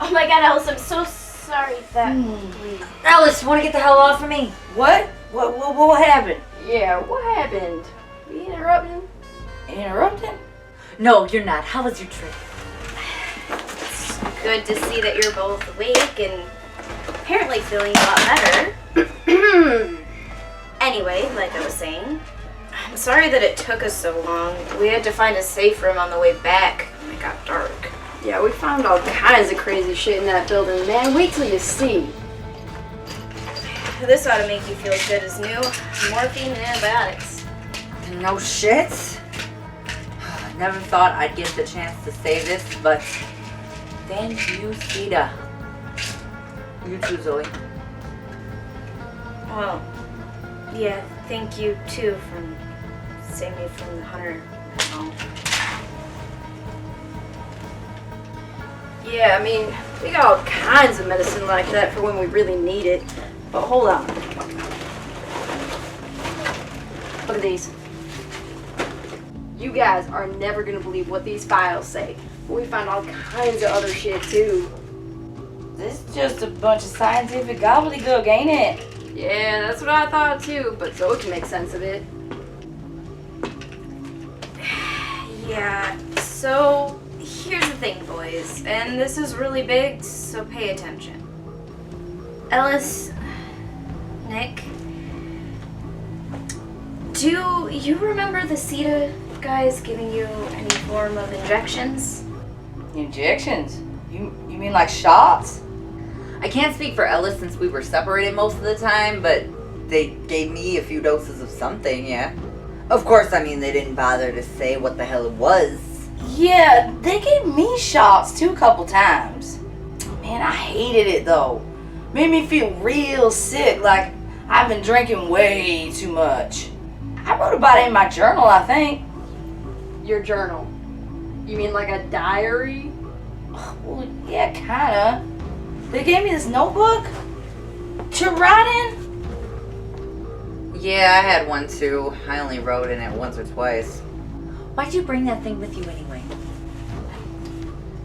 Oh my god, Alice, I'm so sorry that... Alice, you want to get the hell off of me? What? What happened? Yeah, what happened? We interrupting? Interrupting? No, you're not. How was your trip? It's good to see that you're both awake and apparently feeling a lot better. Anyway, like I was saying, I'm sorry that it took us so long. We had to find a safe room on the way back when it got dark. Yeah, we found all kinds of crazy shit in that building, man. Wait till you see. This ought to make you feel as good as new. Morphine and antibiotics. No shit. I never thought I'd get the chance to say this, but thank you, Sita. You too, Zoe. Well, yeah, thank you too for saving me from the hunter. Yeah, I mean, we got all kinds of medicine like that for when we really need it. But hold on. Look at these. You guys are never gonna believe what these files say. But we found all kinds of other shit too. This is just a bunch of scientific gobbledygook, ain't it? Yeah, that's what I thought too, but Zoe can make sense of it. Yeah, so here's the thing, boys, and this is really big, so pay attention. Ellis, Nick, do you remember the CETA guys giving you any form of injections? Injections? You mean like shots? I can't speak for Ellis since we were separated most of the time, but they gave me a few doses of something, yeah. Of course, I mean, they didn't bother to say what the hell it was. Yeah, they gave me shots too a couple times. Man, I hated it though. Made me feel real sick, like I've been drinking way too much. I wrote about it in my journal, I think. Your journal. You mean like a diary? Well, yeah, kinda. They gave me this notebook to write in. Yeah, I had one too. I only wrote in it once or twice. Why'd you bring that thing with you anyway?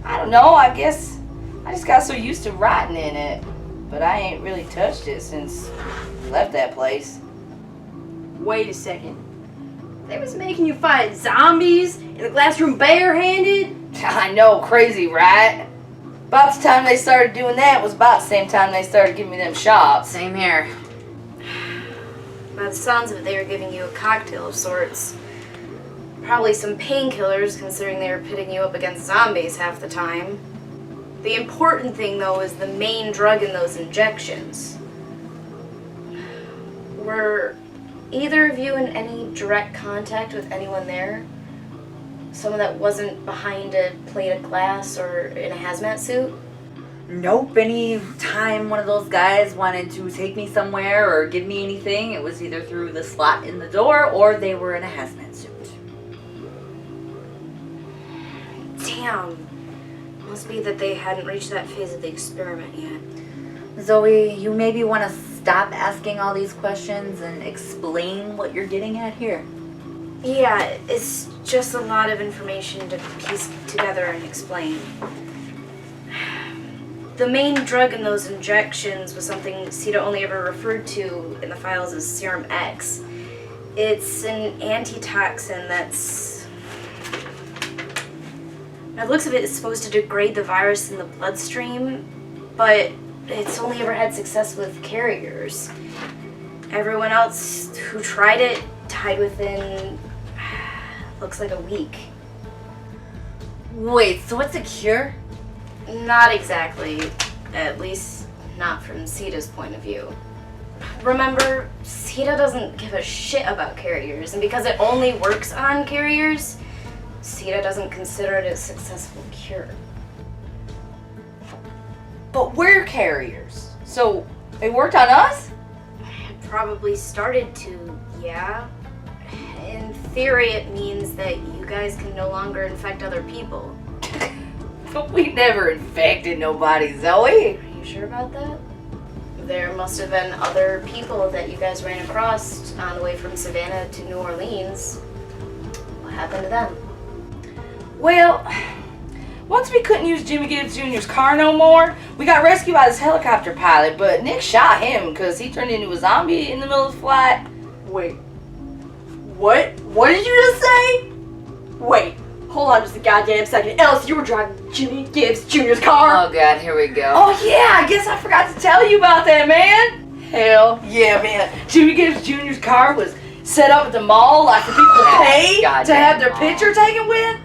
I don't know, I guess I just got so used to writing in it. But I ain't really touched it since we left that place. Wait a second. They was making you fight zombies in the classroom barehanded? I know, crazy, right? About the time they started doing that was about the same time they started giving me them shots. Same here. By the sounds of it, they were giving you a cocktail of sorts. Probably some painkillers, considering they were pitting you up against zombies half the time. The important thing, though, is the main drug in those injections. Were either of you in any direct contact with anyone there? Someone that wasn't behind a plate of glass or in a hazmat suit? Nope. Any time one of those guys wanted to take me somewhere or give me anything, it was either through the slot in the door or they were in a hazmat suit. Damn. Must be that they hadn't reached that phase of the experiment yet. Zoe, you maybe want to stop asking all these questions and explain what you're getting at here. Yeah, it's just a lot of information to piece together and explain. The main drug in those injections was something CETA only ever referred to in the files as Serum X. It's an antitoxin that's... By the looks of it, it's supposed to degrade the virus in the bloodstream, but it's only ever had success with carriers. Everyone else who tried it died within, looks like a week. Wait, so what's a cure? Not exactly, at least not from CETA's point of view. Remember, CETA doesn't give a shit about carriers, and because it only works on carriers, CETA doesn't consider it a successful cure. But we're carriers, so it worked on us? It probably started to, yeah. In theory, it means that you guys can no longer infect other people. But we never infected nobody, Zoe. Are you sure about that? There must have been other people that you guys ran across on the way from Savannah to New Orleans. What happened to them? Well, Once we couldn't use Jimmy Gibbs Jr.'s car no more, we got rescued by this helicopter pilot, but Nick shot him because he turned into a zombie in the middle of the flight. Wait. What? What did you just say? Wait. Hold on just a goddamn second. Ellis, you were driving Jimmy Gibbs Jr.'s car? Oh god, here we go. Oh yeah, I guess I forgot to tell you about that, man. Hell yeah, man. Jimmy Gibbs Jr.'s car was set up at the mall like for people to pay to have their picture taken with.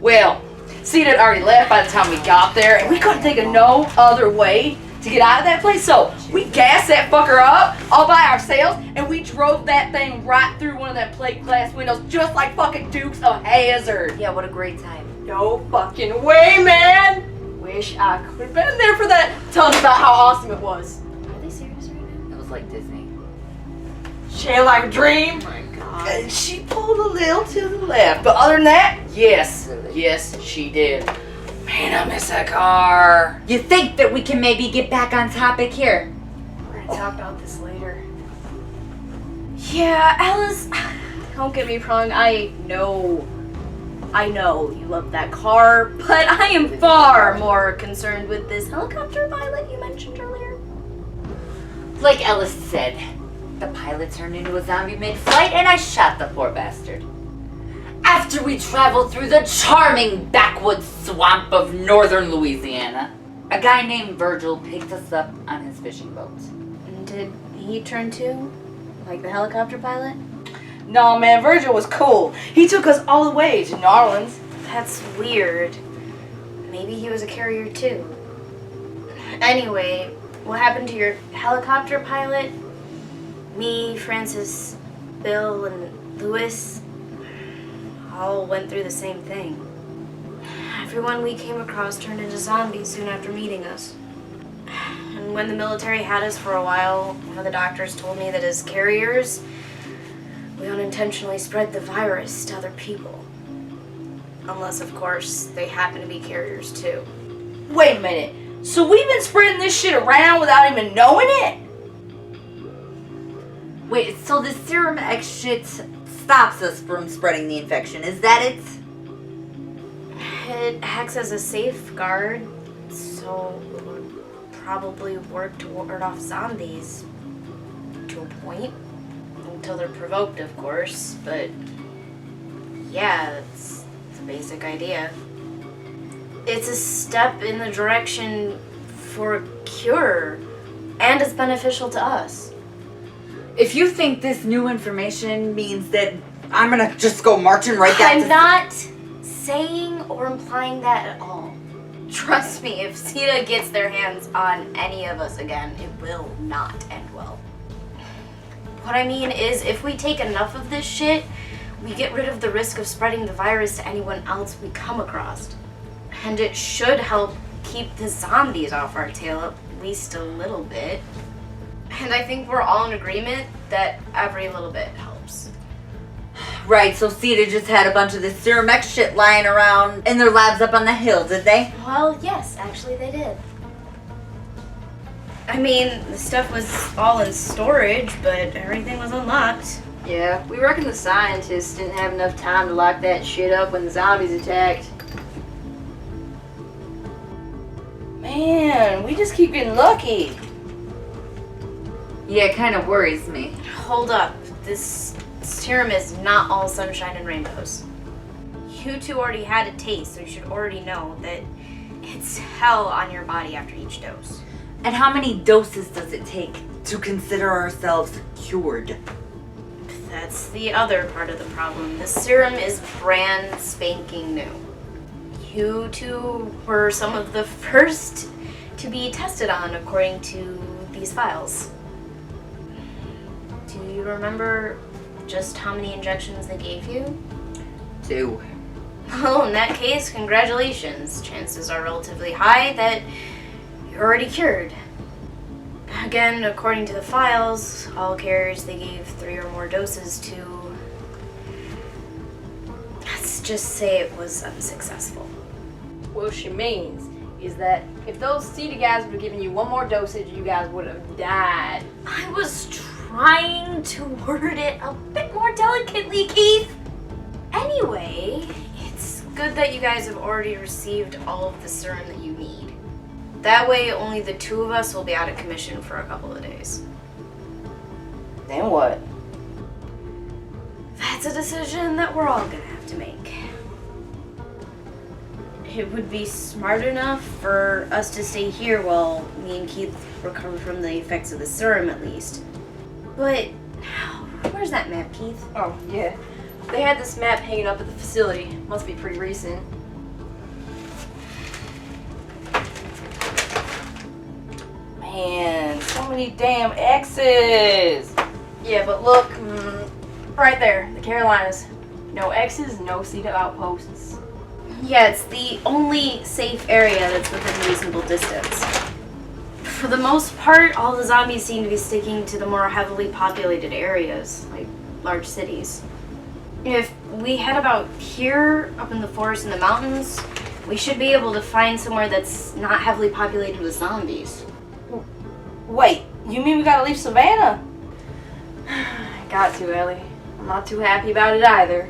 Well, Cena had already left by the time we got there, and we couldn't think of no other way to get out of that place. So we gassed that fucker up all by ourselves, and we drove that thing right through one of them plate glass windows, just like fucking Dukes of Hazzard. Yeah, what a great time. No fucking way, man! Wish I could have been there for that. Tell us about how awesome it was. Are they serious right now? It was like Disney. Share like a dream. Oh my god. And she pulled a little to the left, but other than that, yes, yes, she did. Man, I miss that car. You think that we can maybe get back on topic here? We're gonna talk about this later. Yeah, Alice, don't get me wrong, I know you love that car, but I am far more concerned with this helicopter pilot you mentioned earlier. Like Ellis said, the pilot turned into a zombie mid-flight and I shot the poor bastard. After we traveled through the charming backwoods swamp of northern Louisiana, a guy named Virgil picked us up on his fishing boat. And did he turn too? Like the helicopter pilot? No, man, Virgil was cool. He took us all the way to New Orleans. That's weird. Maybe he was a carrier too. Anyway, what happened to your helicopter pilot? Me, Francis, Bill, and Louis all went through the same thing. Everyone we came across turned into zombies soon after meeting us. And when the military had us for a while, one of the doctors told me that as carriers, we unintentionally spread the virus to other people. Unless, of course, they happen to be carriers too. Wait a minute. So we've been spreading this shit around without even knowing it? Wait, so the Serum X shit stops us from spreading the infection, is that it? It acts as a safeguard, so it would probably work to ward off zombies to a point. Until they're provoked, of course, but yeah, it's the basic idea. It's a step in the direction for a cure, and it's beneficial to us. If you think this new information means that I'm gonna just go marching right back I'm not saying or implying that at all. Trust me, if CETA gets their hands on any of us again, it will not end well. What I mean is, if we take enough of this shit, we get rid of the risk of spreading the virus to anyone else we come across. And it should help keep the zombies off our tail at least a little bit. And I think we're all in agreement that every little bit helps. Right, so CETA just had a bunch of this Serum X shit lying around in their labs up on the hill, did they? Well, yes, actually they did. I mean, the stuff was all in storage, but everything was unlocked. Yeah, we reckon the scientists didn't have enough time to lock that shit up when the zombies attacked. Man, we just keep getting lucky. Yeah, it kind of worries me. Hold up, this serum is not all sunshine and rainbows. You two already had a taste, so you should already know that it's hell on your body after each dose. And how many doses does it take to consider ourselves cured? That's the other part of the problem. The serum is brand spanking new. You two were some of the first to be tested on according to these files. Do you remember just how many injections they gave you? 2. Well, in that case, congratulations. Chances are relatively high that you're already cured. Again, according to the files, all carriers they gave 3 or more doses to. Let's just say it was unsuccessful. What she means is that if those CETA guys would have given you one more dosage, you guys would have died. I was trying to word it a bit more delicately, Keith. Anyway, it's good that you guys have already received all of the serum that you need. That way, only the two of us will be out of commission for a couple of days. Then what? That's a decision that we're all gonna have to make. It would be smart enough for us to stay here while me and Keith recover from the effects of the serum, at least. But where's that map, Keith? Oh, yeah. They had this map hanging up at the facility. Must be pretty recent. Man, so many damn X's. Yeah, but look, right there, the Carolinas. No X's, no CETA outposts. Yeah, it's the only safe area that's within reasonable distance. For the most part, all the zombies seem to be sticking to the more heavily populated areas, like large cities. If we head about here, up in the forest and the mountains, we should be able to find somewhere that's not heavily populated with zombies. Wait, you mean we gotta leave Savannah? Got to, Ellie. I'm not too happy about it either.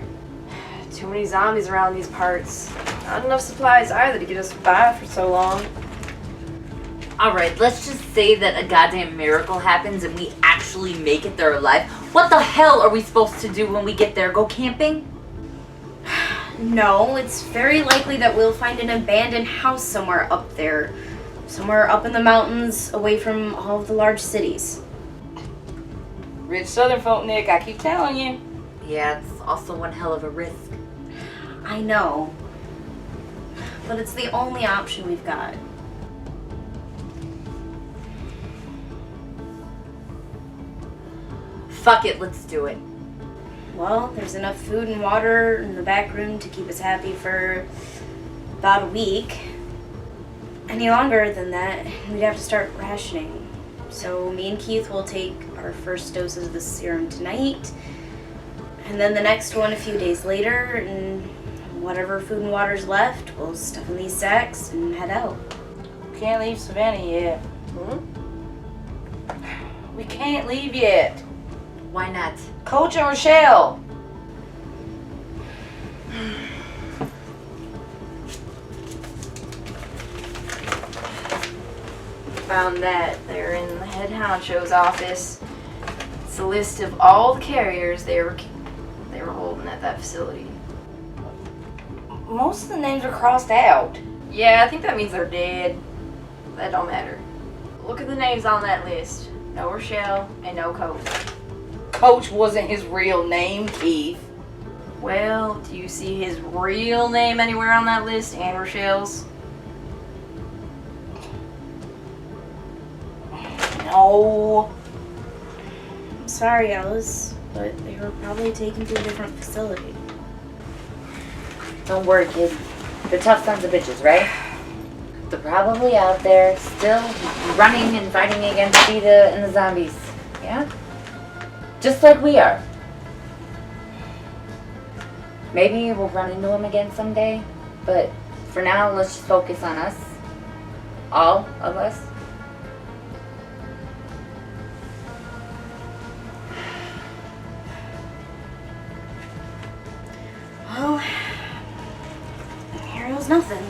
Too many zombies around these parts. Not enough supplies either to get us by for so long. Alright, let's just say that a goddamn miracle happens and we actually make it there alive. What the hell are we supposed to do when we get there? Go camping? No, it's very likely that we'll find an abandoned house somewhere up there. Somewhere up in the mountains, away from all of the large cities. Rich Southern folk, Nick, I keep telling you. Yeah, it's also one hell of a risk. I know. But it's the only option we've got. Fuck it, let's do it. Well, there's enough food and water in the back room to keep us happy for about a week. Any longer than that, we'd have to start rationing. So me and Keith will take our first doses of the serum tonight, and then the next one a few days later, and whatever food and water's left, we'll stuff in these sacks and head out. Can't leave Savannah yet. Hmm? We can't leave yet. Why not? Coach and Rochelle. Found that they're in the head honcho's office. It's a list of all the carriers they were holding at that facility. Most of the names are crossed out. Yeah, I think that means they're dead. That don't matter. Look at the names on that list. No Rochelle and no Coach. Coach wasn't his real name, Keith. Well, do you see his real name anywhere on that list and Rochelle's? No. I'm sorry, Alice, but they were probably taken to a different facility. Don't worry, kid. They're tough sons of bitches, right? They're probably out there, still running and fighting against CETA and the zombies. Yeah? Just like we are. Maybe we'll run into them again someday, but for now, let's just focus on us. All of us. Well, here goes nothing.